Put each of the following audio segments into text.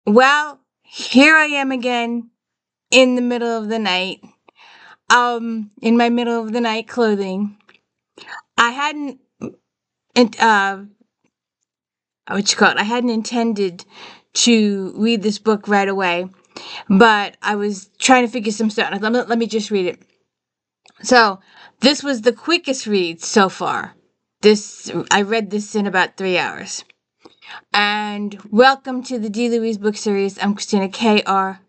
Well, here I am again in the middle of the night. In my middle of the night clothing. I hadn't and what you call it? I hadn't intended to read this book right away, but I was trying to figure some stuff. Let me just read it. So, this was the quickest read so far. This I read this in about 3 hours. And welcome to the D. Louise book series. I'm Christina, Kristina.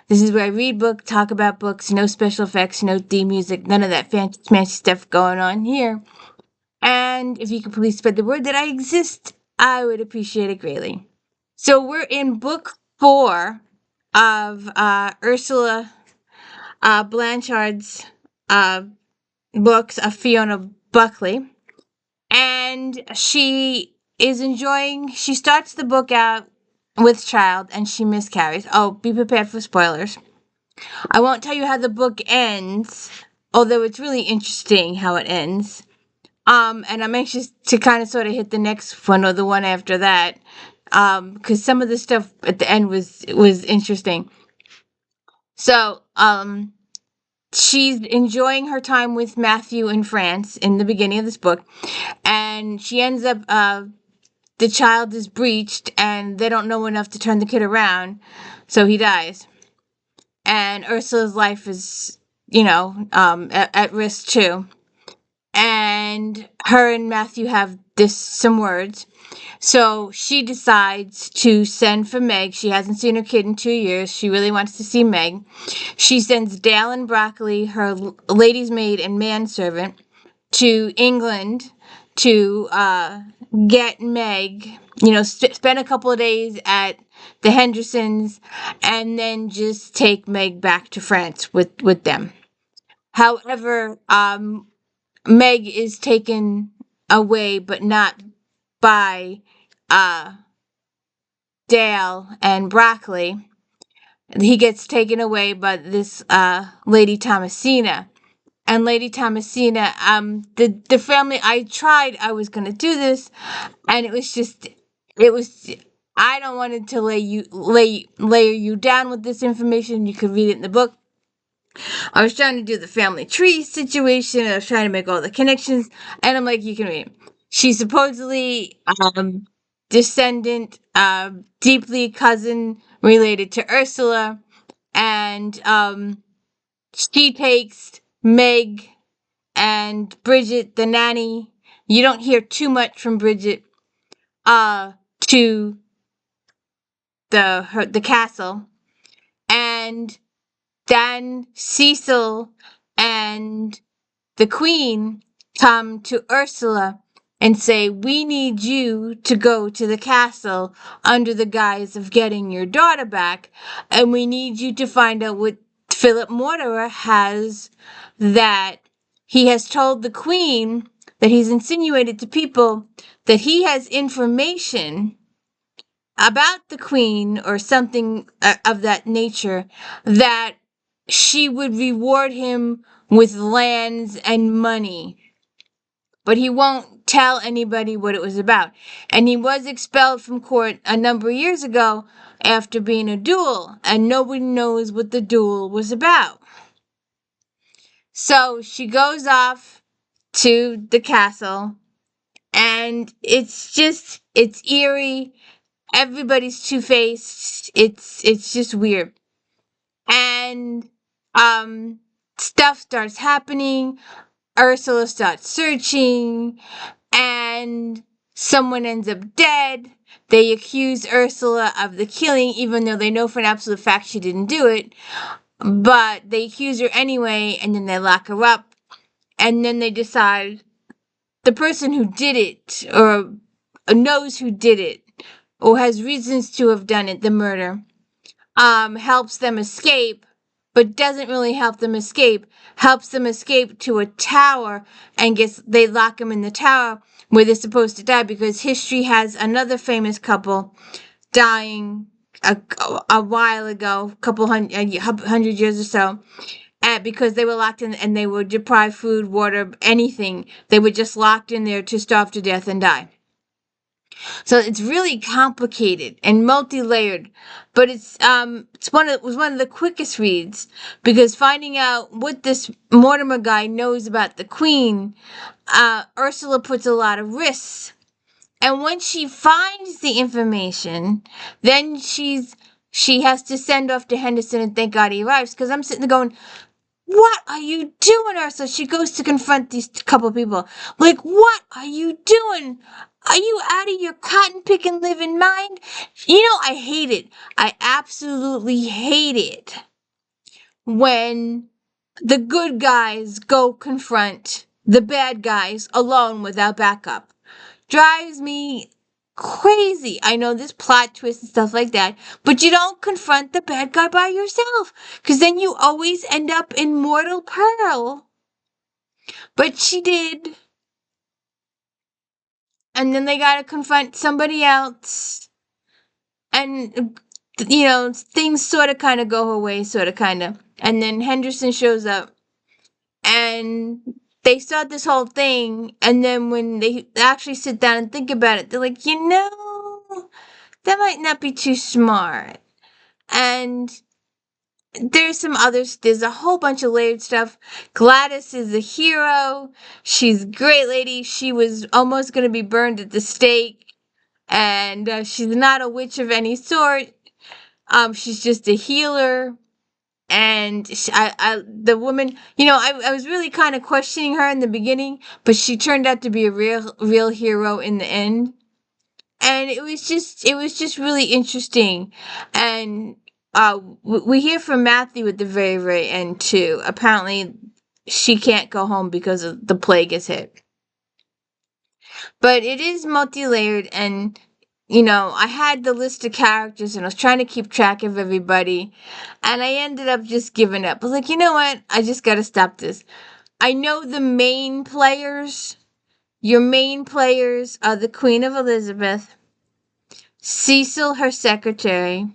This is where I read books, talk about books, no special effects, no theme music, none of that fancy stuff going on here. And if you could please spread the word that I exist, I would appreciate it greatly. So we're in book 4 of Ursula Blanchard's uh, books of Fiona Buckley. And she starts the book out with child and she miscarries. Oh, be prepared for spoilers. I won't tell you how the book ends, although it's really interesting how it ends. And I'm anxious to kind of sort of hit the next one or the one after that. Because some of the stuff at the end was interesting. So, she's enjoying her time with Matthew in France in the beginning of this book, and she ends up the child is breached and they don't know enough to turn the kid around, so he dies. And Ursula's life is, at risk too. And her and Matthew have some words. So she decides to send for Meg. She hasn't seen her kid in 2 years. She really wants to see Meg. She sends Dale and Broccoli, her lady's maid and manservant, to England to get Meg, spend a couple of days at the Hendersons, and then just take Meg back to France with them. However, Meg is taken away, but not by Dale and Broccoli. He gets taken away by this Lady Thomasina. And Lady Thomasina, the family, I was going to do this, and I don't want to layer you down with this information. You could read it in the book. I was trying to do the family tree situation. I was trying to make all the connections, and I'm like, you can read it. She's supposedly descendant, deeply cousin related to Ursula, and she takes Meg and Bridget, the nanny. You don't hear too much from Bridget. To the castle, and then Cecil and the Queen come to Ursula and say, "We need you to go to the castle under the guise of getting your daughter back, and we need you to find out what Philip Mortimer has, that he has told the Queen, that he's insinuated to people that he has information about the Queen or something of that nature, that she would reward him with lands and money. But he won't tell anybody what it was about. And he was expelled from court a number of years ago after being a duel, and nobody knows what the duel was about." So she goes off to the castle, and it's eerie. Everybody's two-faced. It's just weird. And stuff starts happening. Ursula starts searching, and someone ends up dead. They accuse Ursula of the killing, even though they know for an absolute fact she didn't do it. But they accuse her anyway, and then they lock her up. And then they decide the person who did it, or knows who did it, or has reasons to have done it, the murder, helps them escape, but doesn't really help them escape. Helps them escape to a tower, and they lock them in the tower where they're supposed to die, because history has another famous couple dying a while ago, a couple hundred years or so, because they were locked in and they were deprived food, water, anything. They were just locked in there to starve to death and die. So it's really complicated and multi-layered, but it was one of the quickest reads because finding out what this Mortimer guy knows about the Queen, Ursula puts a lot of risks. And when she finds the information, then she has to send off to Henderson and thank God he arrives. Because I'm sitting there going, what are you doing, Ursula? She goes to confront these couple of people. Like, what are you doing? Are you out of your cotton picking living mind? I hate it. I absolutely hate it when the good guys go confront the bad guys alone without backup. Drives me crazy. I know there's plot twists and stuff like that, but you don't confront the bad guy by yourself, because then you always end up in mortal peril. But she did. And then they gotta confront somebody else. And, things sort of kind of go her way, sort of kind of. And then Henderson shows up. And they start this whole thing. And then when they actually sit down and think about it, they're like, that might not be too smart. And there's a whole bunch of layered stuff. Gladys is a hero. She's a great lady. She was almost going to be burned at the stake. And she's not a witch of any sort. She's just a healer. And the woman, I was really kind of questioning her in the beginning, but she turned out to be a real hero in the end. And it was just really interesting. And we hear from Matthew at the very, very end too. Apparently she can't go home because of the plague has hit. But it is multi-layered, and I had the list of characters and I was trying to keep track of everybody, and I ended up just giving up. I was like, you know what? I just got to stop this. I know the main players. Your main players are the Queen of Elizabeth, Cecil, her secretary,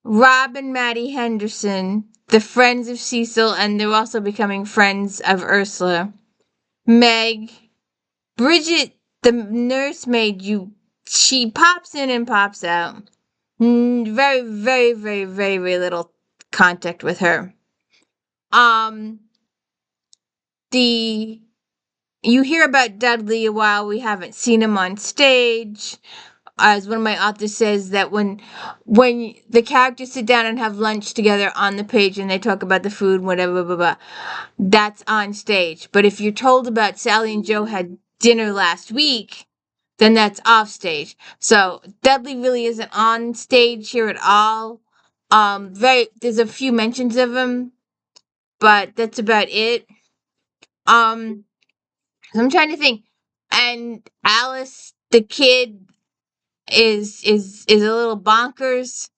Rob and Maddie Henderson, the friends of Cecil, and they're also becoming friends of Ursula, Meg, Bridget, the nursemaid, she pops in and pops out. Very, very, very, very, very little contact with her. You hear about Dudley a while. We haven't seen him on stage. As one of my authors says, that when the characters sit down and have lunch together on the page and they talk about the food, whatever, blah, blah, blah, that's on stage. But if you're told about Sally and Joe had dinner last week, then that's off stage. So Dudley really isn't on stage here at all. There's a few mentions of him, but that's about it. I'm trying to think. And Alice, the kid, is a little bonkers.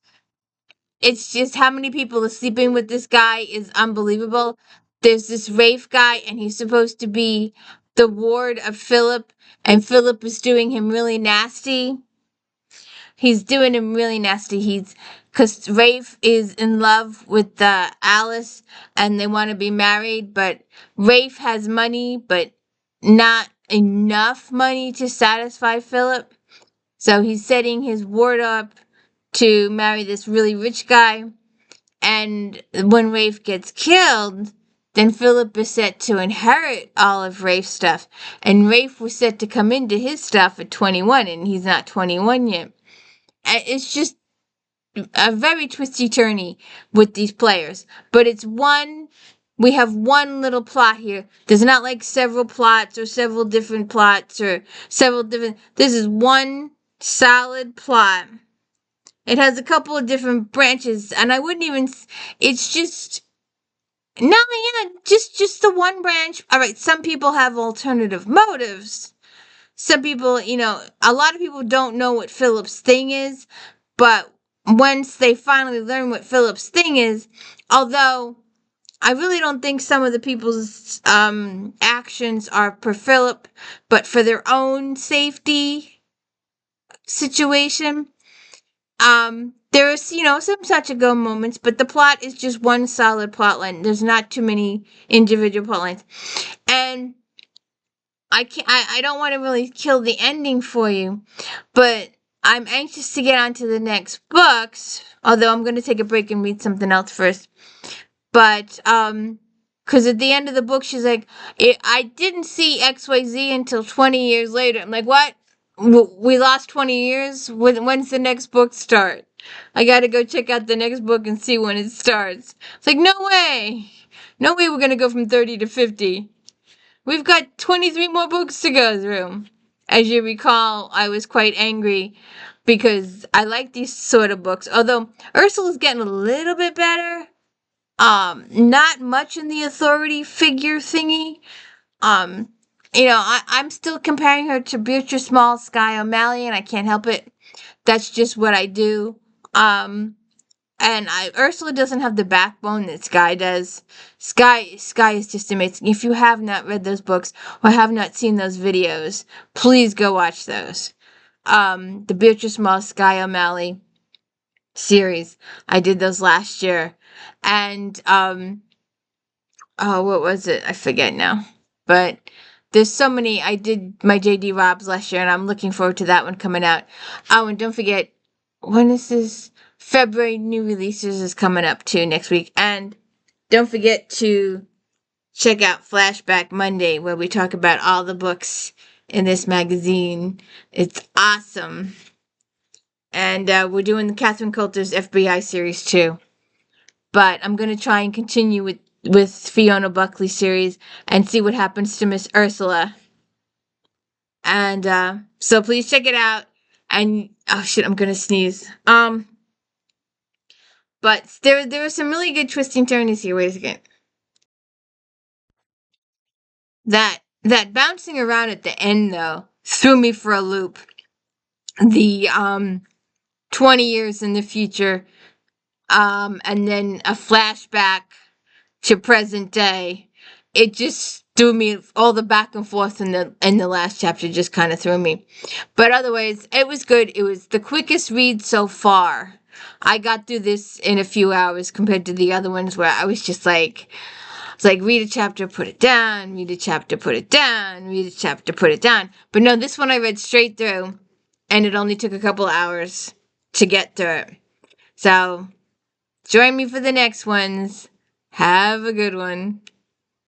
It's just how many people are sleeping with this guy is unbelievable. There's this Rafe guy, and he's supposed to be the ward of Philip, and Philip is doing him really nasty. He's doing him really nasty. Because Rafe is in love with Alice, and they want to be married, but Rafe has money, but not enough money to satisfy Philip. So he's setting his ward up to marry this really rich guy. And when Rafe gets killed, then Philip is set to inherit all of Rafe's stuff. And Rafe was set to come into his stuff at 21, and he's not 21 yet. It's just a very twisty-turny with these players. But we have one little plot here. There's not like several plots or several different plots or this is one solid plot. It has a couple of different branches, and I wouldn't even, it's just, no, yeah, just the one branch. All right, some people have alternative motives. Some people, a lot of people don't know what Philip's thing is, but once they finally learn what Philip's thing is, although I really don't think some of the people's actions are for Philip, but for their own safety situation. There is, some touch and go moments, but the plot is just one solid plot line. There's not too many individual plot lines. And I don't want to really kill the ending for you, but I'm anxious to get on to the next books. Although I'm going to take a break and read something else first. But because at the end of the book, she's like, I didn't see XYZ until 20 years later. I'm like, what? We lost 20 years? When's the next book start? I gotta go check out the next book and see when it starts. It's like, no way. No way we're gonna go from 30 to 50. We've got 23 more books to go through. As you recall, I was quite angry because I like these sort of books. Although Ursula's getting a little bit better. Not much in the authority figure thingy. Um, I'm still comparing her to Beatrice Small, Sky O'Malley, and I can't help it. That's just what I do. Um, and Ursula doesn't have the backbone that Sky does. Sky is just amazing. If you have not read those books or have not seen those videos, please go watch those. The Beatrice Small, Sky O'Malley series. I did those last year. And oh, what was it? I forget now. But there's so many. I did my JD Robs last year, and I'm looking forward to that one coming out. Oh, and don't forget, when is this? February new releases is coming up too next week. And don't forget to check out Flashback Monday, where we talk about all the books in this magazine. It's awesome. And we're doing the Catherine Coulter's FBI series too. But I'm going to try and continue with Fiona Buckley series and see what happens to Miss Ursula. And so please check it out. And oh shit, I'm gonna sneeze. But there were some really good twisting turns here. Wait a second. That bouncing around at the end though threw me for a loop. The 20 years in the future, and then a flashback to present day. It just threw me, all the back and forth in the last chapter just kind of threw me. But otherwise, it was good. It was the quickest read so far. I got through this in a few hours compared to the other ones where I was just like, it's like read a chapter, put it down, read a chapter, put it down, read a chapter, put it down. But no, this one I read straight through, and it only took a couple hours to get through it. So join me for the next ones. Have a good one.